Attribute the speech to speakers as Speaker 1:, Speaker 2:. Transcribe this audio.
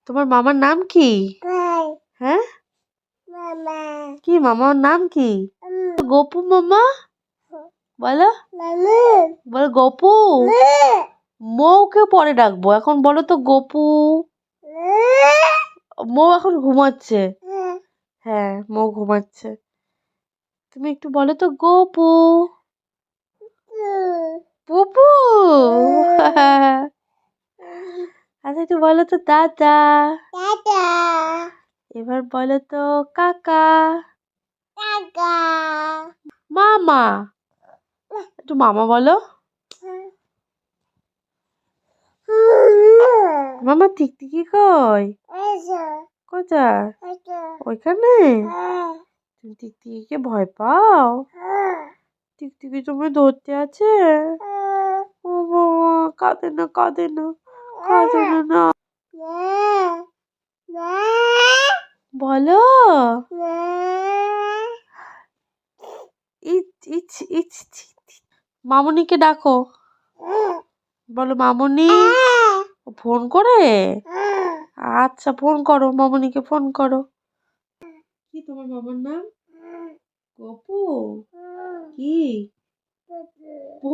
Speaker 1: তোমার মামার নাম কি? হ্যাঁ, কি মামার নাম কি? গপু মামা বলো, বলো গপু। মৌকে পরে ডাকবো, এখন বলো তো গপু। মৌ এখন ঘুমাচ্ছে। হ্যাঁ, মৌ ঘুমাচ্ছে। তুমি একটু বলো তো গপু। পুপু। আচ্ছা একটু বলো তো দাদা। এবার বলো তো কাকা। মামা। একটু মামা বলো। মামা টিকটিকি কই? কোথায়? ওইখানে? তুমি টিকটিকিকে ভয় পাও? টিকটিকি তুমি ধরতে আছে? ও বাবা, কাঁদে না, কাঁদে না, কাঁদে না, না। বলো। ইচ ইচ ইচ ইচ। মামুনিকে ডাকো, বলো মামুনি। ফোন করে? আচ্ছা ফোন করো, মামুনিকে ফোন করো। কি তোমার মামার নাম? গপু। কি? পপু।